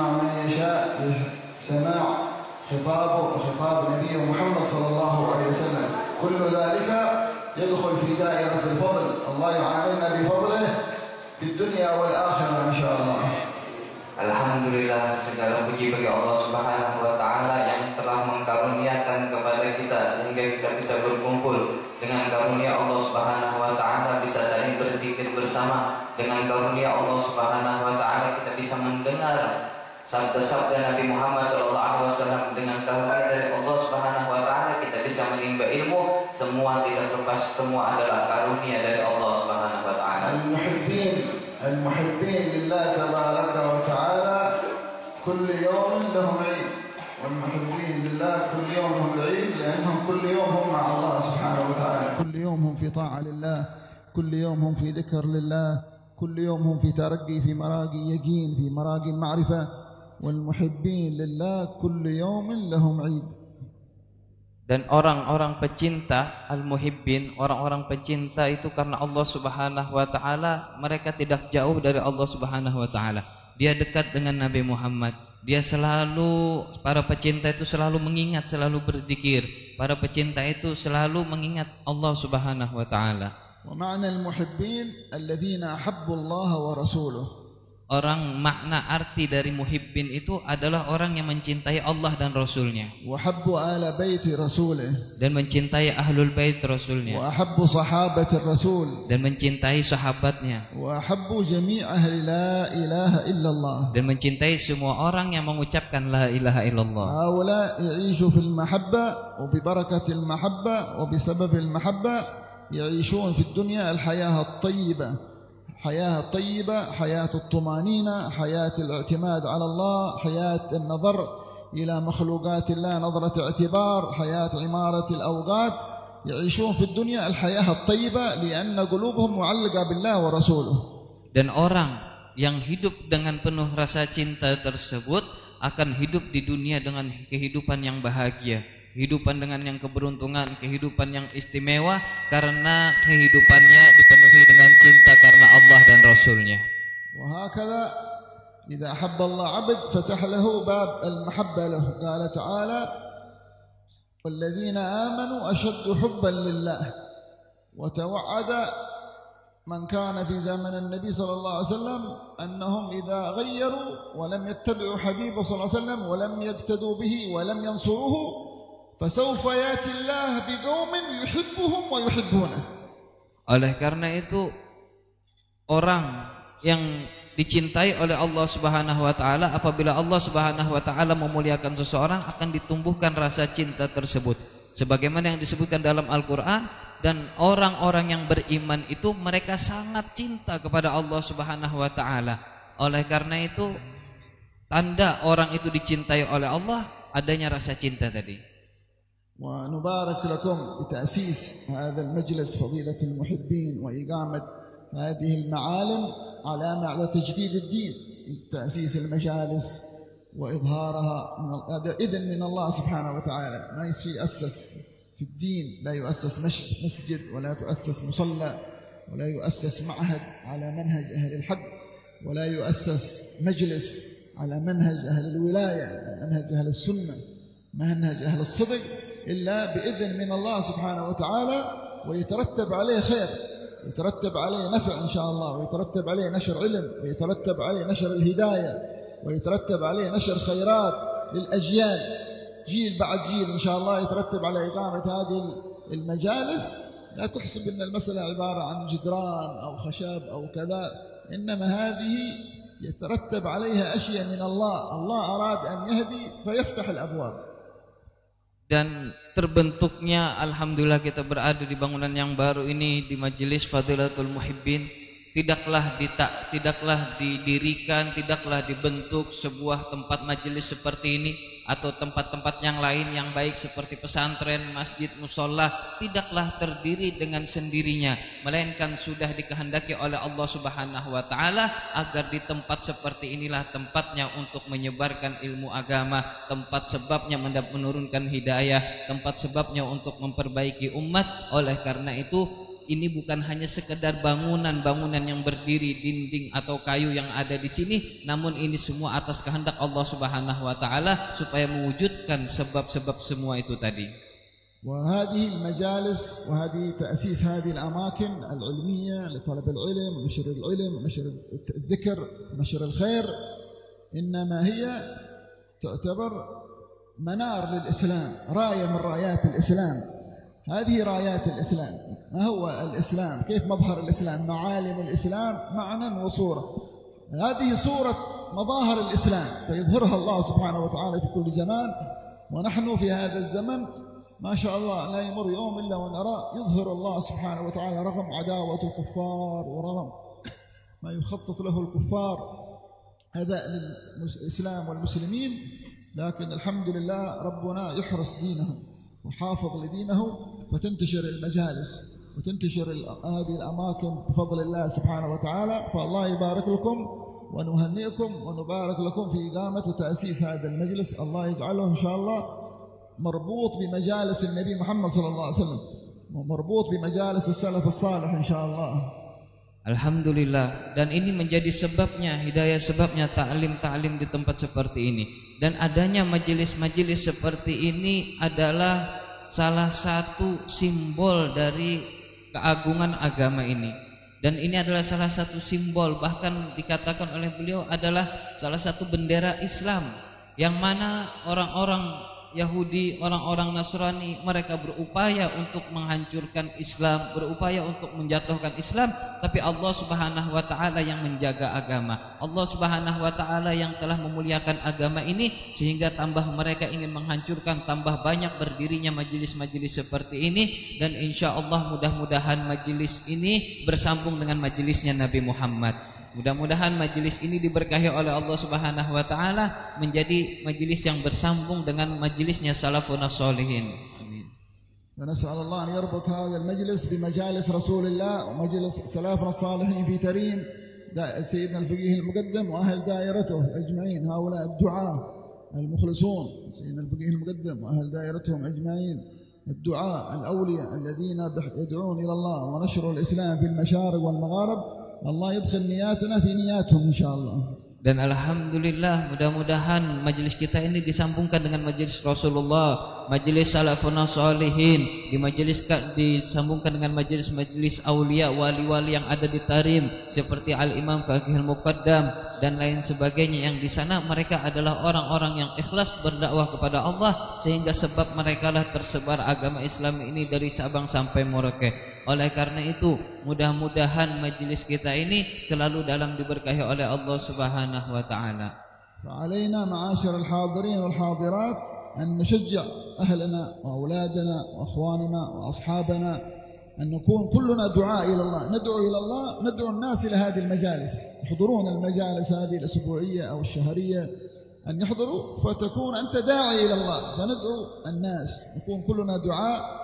يسمع من يشاء لسماع خطاب نبي محمد صلى الله عليه وسلم. كل ذلك يدخل في دائرة الفضل. الله يعاملنا بفضله في الدنيا والآخرة إن شاء الله. Alhamdulillah, segala puji bagi Allah Subhanahu wa taala yang telah mengkaruniakan kepada kita sehingga kita bisa berkumpul. Dengan karunia Allah Subhanahu wa taala bisa saling berzikir bersama. Dengan karunia Allah Subhanahu wa taala kita bisa mendengar sabda-sabda Nabi Muhammad SAW. Dengan karunia dari Allah Subhanahu wa taala kita bisa menimba ilmu. Semua tidak lepas, semua adalah karunia dari Allah Subhanahu wa taala. المحبين لله تبارك وتعالى كل يوم لهم عيد، والمحبين لله كل يوم هم العيد، لأنهم كل يوم هم مع الله سبحانه وتعالى، كل يوم هم في طاعة لله، كل يوم هم في ذكر لله، كل يوم هم في ترقي في مراقي يقين، في مراقي المعرفة. والمحبين لله كل يوم لهم عيد. Dan orang-orang pecinta al-muhibbin, orang-orang pecinta itu karena Allah Subhanahu wa taala, mereka tidak jauh dari Allah Subhanahu wa taala. Dia dekat dengan Nabi Muhammad. Dia selalu, para pecinta itu selalu mengingat, selalu berzikir. Para pecinta itu selalu mengingat Allah Subhanahu wa taala. Wa ma'na al-muhibbin alladhina ahabbu Allah wa rasuluhu. Orang makna arti dari muhibbin itu adalah orang yang mencintai Allah dan Rasulnya. Wahabbu ala baiti rasulih. Dan mencintai ahlul bait Rasulnya. Wahabbu sahabati rasul. Dan mencintai sahabatnya. Wahabbu jami' ahli la ilaha illallah. Dan mencintai semua orang yang mengucapkan la ilaha illallah. Haula ya'ishu fil mahabba wa bi barakatil mahabba wa bi sababil mahabba ya'ishun fid dunya al hayah at-tayyibah. حياة طيبة، حياة الطمأنينة، حياة الاعتماد على الله، حياة النظر إلى مخلوقات الله نظرة اعتبار، حياة عمارة الأوقات. يعيشون في الدنيا الحياة الطيبة لأن قلوبهم معلقة بالله ورسوله. Dan orang yang hidup dengan penuh rasa cinta tersebut akan hidup di dunia dengan kehidupan yang bahagia, kehidupan dengan yang keberuntungan, kehidupan yang istimewa karena kehidupannya dipenuhi dengan cinta karena Allah dan Rasulnya. وهكذا إذا أحب الله عبد فتح له باب المحبة له. قال تعالى والذين آمنوا أشد حبا لله. وتوعد من كان في زمن النبي صلى الله عليه وسلم أنهم إذا غيروا ولم يتبعوا حبيبه صلى الله عليه وسلم ولم يقتدوا به ولم ينصروه فسوف يأتي الله بقوم يحبهم ويحبونه. Oleh karena itu orang yang dicintai oleh Allah Subhanahu wa taala, apabila Allah Subhanahu wa taala memuliakan seseorang akan ditumbuhkan rasa cinta tersebut. Sebagaimana yang disebutkan dalam Al-Qur'an, dan orang-orang yang beriman itu mereka sangat cinta kepada Allah Subhanahu wa taala. Oleh karena itu tanda orang itu dicintai oleh Allah adanya rasa cinta tadi. ونبارك لكم بتأسيس هذا المجلس فضيلة المحبين وإقامة هذه المعالم علامة على تجديد الدين. تأسيس المجالس وإظهارها هذا إذن من الله سبحانه وتعالى. ما يؤسس في الدين، لا يؤسس مسجد ولا تؤسس مصلى ولا يؤسس معهد على منهج أهل الحق ولا يؤسس مجلس على منهج أهل الولاية، منهج أهل السنة، منهج أهل الصدق، إلا بإذن من الله سبحانه وتعالى، ويترتب عليه خير، يترتب عليه نفع إن شاء الله، ويترتب عليه نشر علم، ويترتب عليه نشر الهداية، ويترتب عليه نشر خيرات للأجيال، جيل بعد جيل إن شاء الله يترتب على إقامة هذه المجالس. لا تحسب أن المسألة عبارة عن جدران أو خشب أو كذا، إنما هذه يترتب عليها أشياء من الله. الله أراد أن يهدي فيفتح الأبواب. Dan terbentuknya alhamdulillah kita berada di bangunan yang baru ini di Majelis Fadilatul Muhibbin. Tidaklah didirikan, tidaklah dibentuk sebuah tempat majelis seperti ini atau tempat-tempat yang lain yang baik seperti pesantren, masjid, musholla, tidaklah terdiri dengan sendirinya, melainkan sudah dikehendaki oleh Allah Subhanahu wa taala agar di tempat seperti inilah tempatnya untuk menyebarkan ilmu agama, tempat sebabnya menurunkan hidayah, tempat sebabnya untuk memperbaiki umat. Oleh karena itu ini bukan hanya sekedar bangunan-bangunan yang berdiri, dinding atau kayu yang ada di sini, namun ini semua atas kehendak Allah Subhanahu wa taala supaya mewujudkan sebab-sebab semua itu tadi. وهذه المجالس وهذه تأسيس هذه الأماكن العلمية لطلب العلم ونشر العلم ونشر الذكر ونشر الخير إنما هي تعتبر منار للإسلام، راية من رايات الإسلام. هذه رايات الإسلام. ما هو الإسلام؟ كيف مظهر الإسلام؟ معالم الإسلام معنى وصورة. هذه صورة مظاهر الإسلام فيظهرها الله سبحانه وتعالى في كل زمان، ونحن في هذا الزمن ما شاء الله لا يمر يوم إلا ونرى يظهر الله سبحانه وتعالى رغم عداوة الكفار ورغم ما يخطط له الكفار أذى للإسلام والمسلمين، لكن الحمد لله ربنا يحرس دينه وحافظ لدينه، فتنتشر المجالس وتنتشر هذه الأماكن بفضل الله سبحانه وتعالى. فالله يبارك لكم ونهنئكم ونبارك لكم في إقامة وتأسيس هذا المجلس. الله يجعله إن شاء الله مربوط بمجالس النبي محمد صلى الله عليه وسلم ومربوط بمجالس السلف الصالح إن شاء الله. Alhamdulillah, dan ini menjadi sebabnya, hidayah sebabnya ta'lim di tempat seperti ini. Dan adanya majelis-majelis seperti ini adalah salah satu simbol dari keagungan agama ini. Dan ini adalah salah satu simbol, bahkan dikatakan oleh beliau adalah salah satu bendera Islam, yang mana orang-orang Yahudi, orang-orang Nasrani, mereka berupaya untuk menghancurkan Islam, berupaya untuk menjatuhkan Islam, tapi Allah Subhanahu wa taala yang menjaga agama. Allah Subhanahu wa taala yang telah memuliakan agama ini, sehingga tambah mereka ingin menghancurkan, tambah banyak berdirinya majelis-majelis seperti ini. Dan insya Allah mudah-mudahan majelis ini bersambung dengan majelisnya Nabi Muhammad. Mudah-mudahan majelis ini diberkahi oleh Allah Subhanahu wa taala, menjadi majelis yang bersambung dengan majelisnya salafun sholihin. Amin. ونسأل الله أن يربط هذا المجلس بمجالس رسول الله ومجلس سلفنا الصالحين في تريم سيدنا الفقيه المقدم وأهل دائرته أجمعين، هؤلاء الدعاة المخلصون، سيدنا الفقيه المقدم وأهل دائرتهم أجمعين، الدعاة الأولياء الذين يدعون إلى الله ونشر الإسلام في المشارق والمغارب. Allah yadkhil niyatana fi niyatihim insyaallah. Dan alhamdulillah, mudah-mudahan majelis kita ini disambungkan dengan majelis Rasulullah, majelis salafun sholihin, disambungkan dengan majelis-majelis aulia, wali-wali yang ada di Tarim seperti Al-Imam Faqihul Muqaddam dan lain sebagainya, yang di sana mereka adalah orang-orang yang ikhlas berdakwah kepada Allah, sehingga sebab mereka lah tersebar agama Islam ini dari Sabang sampai Merauke. Oleh karena itu, mudah-mudahan majelis kita ini selalu dalam diberkahi oleh Allah Subhanahu wa taala. فعلينا معاشر الحاضرين والحاضرات أن نشجع أهلنا وأولادنا وأخواننا وأصحابنا أن نكون كلنا دعاء إلى الله، ندعو إلى الله، ندعو الناس إلى هذه المجالس، يحضرون المجالس هذه الأسبوعية أو الشهرية، أن يحضروا فتكون أنت داعي إلى الله، فندعو الناس، نكون كلنا دعاء.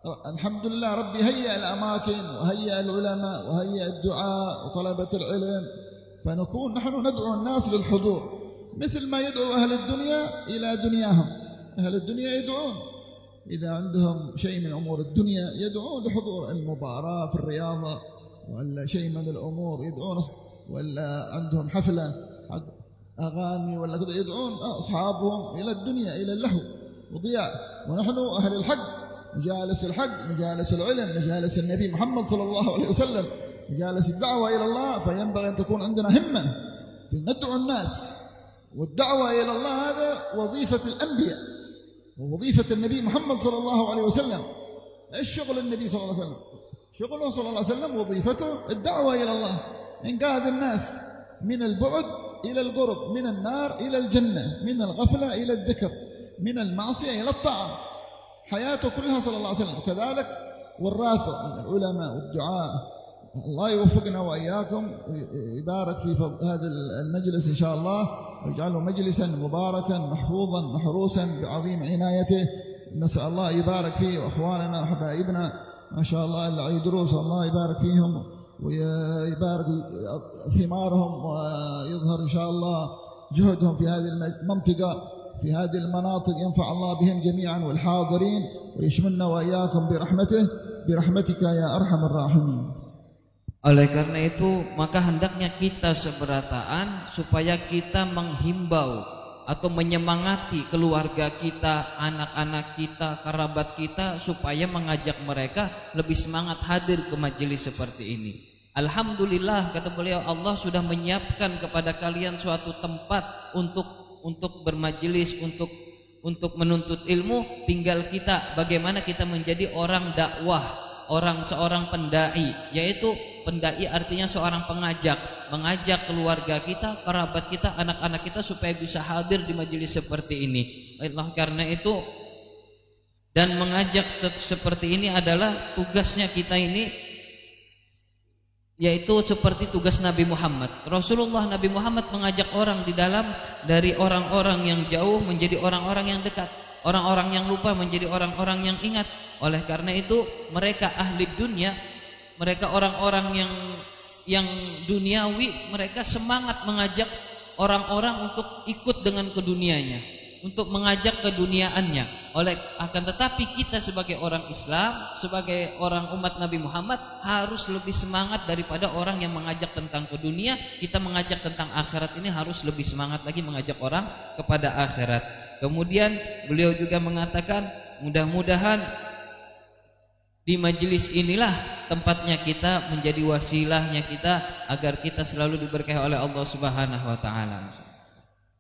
الحمد لله ربي هيئ الأماكن وهيئ العلماء وهيئ الدعاء وطلبة العلم، فنكون نحن ندعو الناس للحضور مثل ما يدعو أهل الدنيا إلى دنياهم. أهل الدنيا يدعون إذا عندهم شيء من أمور الدنيا يدعون لحضور المباراة في الرياضة ولا شيء من الأمور، يدعون ولا عندهم حفلة أغاني ولا كذا، يدعون أصحابهم إلى الدنيا إلى اللهو وضياع. ونحن أهل الحق، مجالس الحق، مجالس العلم، مجالس النبي محمد صلى الله عليه وسلم، مجالس الدعوة إلى الله، فينبغي أن تكون عندنا همة في ندعو الناس. والدعوة إلى الله هذا وظيفة الأنبياء ووظيفة النبي محمد صلى الله عليه وسلم. إيش شغل النبي صلى الله عليه وسلم؟ شغله صلى الله عليه وسلم وظيفته الدعوة إلى الله، إنقاذ الناس من البعد إلى القرب، من النار إلى الجنة، من الغفلة إلى الذكر، من المعصية إلى الطاعة، حياته كلها صلى الله عليه وسلم. وكذلك وراثه من العلماء والدعاء. الله يوفقنا وإياكم ويبارك في هذا المجلس إن شاء الله، ويجعله مجلسا مباركا محفوظا محروسا بعظيم عنايته. نسأل الله يبارك فيه وأخواننا وحبائبنا ما شاء الله اللي يدروس، الله يبارك فيهم ويبارك ثمارهم ويظهر إن شاء الله جهدهم في هذه المنطقة، في هذه المناطق، ينفع الله بهم جميعا والحاضرين، ويشملنا وإياكم برحمته. برحمتك يا أرحم الراحمين. Oleh karena itu maka hendaknya kita seberataan supaya kita menghimbau atau menyemangati keluarga kita, anak-anak kita, kerabat kita supaya mengajak mereka lebih semangat hadir ke majelis seperti ini. Alhamdulillah, kata beliau, Allah sudah menyiapkan kepada kalian suatu tempat untuk bermajelis, untuk menuntut ilmu. Tinggal kita bagaimana kita menjadi orang dakwah, seorang pendai, yaitu pendai artinya seorang mengajak keluarga kita, kerabat kita, anak-anak kita supaya bisa hadir di majelis seperti ini. Oleh karena itu, dan mengajak seperti ini adalah tugasnya kita ini, yaitu seperti tugas Nabi Muhammad. Rasulullah Nabi Muhammad mengajak orang dari orang-orang yang jauh menjadi orang-orang yang dekat, orang-orang yang lupa menjadi orang-orang yang ingat. Oleh karena itu mereka ahli dunia, mereka orang-orang yang duniawi, mereka semangat mengajak orang-orang untuk ikut dengan kedunianya, untuk mengajak keduniaannya. Akan tetapi kita sebagai orang Islam, sebagai orang umat Nabi Muhammad harus lebih semangat daripada orang yang mengajak tentang ke dunia. Kita mengajak tentang akhirat ini harus lebih semangat lagi mengajak orang kepada akhirat. Kemudian beliau juga mengatakan, mudah-mudahan di majelis inilah tempatnya kita, menjadi wasilahnya kita agar kita selalu diberkahi oleh Allah Subhanahu wa taala.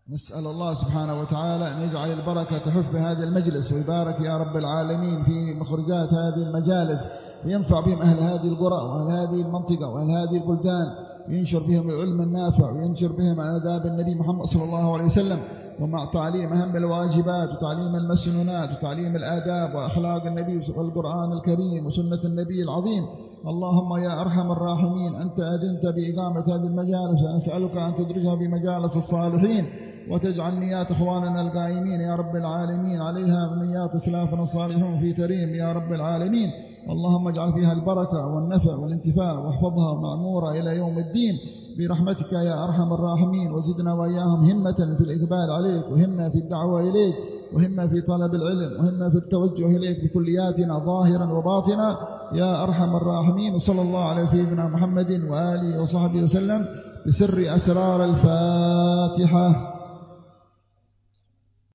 نسأل الله سبحانه وتعالى أن يجعل البركة تحف بهذا المجلس ويبارك يا رب العالمين في مخرجات هذه المجالس وينفع بهم أهل هذه القرى وأهل هذه المنطقة وأهل هذه البلدان، ينشر بهم العلم النافع وينشر بهم آداب النبي محمد صلى الله عليه وسلم، ومع تعليم أهم الواجبات وتعليم المسنونات وتعليم الآداب وأخلاق النبي والقرآن الكريم وسنة النبي العظيم. اللهم يا أرحم الراحمين أنت أذنت بإقامة هذه المجالس، ونسألك أن تدرجها بمجالس الصالحين وتجعل نيات إخواننا القائمين يا رب العالمين عليها من نيات أسلافنا الصالحون في تريم يا رب العالمين. اللهم اجعل فيها البركة والنفع والانتفاع واحفظها معمورة إلى يوم الدين برحمتك يا أرحم الراحمين. وزدنا وإياهم همة في الإقبال عليك، وهمة في الدعوة إليك، وهمة في طلب العلم، وهمة في التوجه إليك بكلياتنا ظاهرا وباطنا يا أرحم الراحمين. وصلى الله على سيدنا محمد وآله وصحبه وسلم بسر أسرار الفاتحة.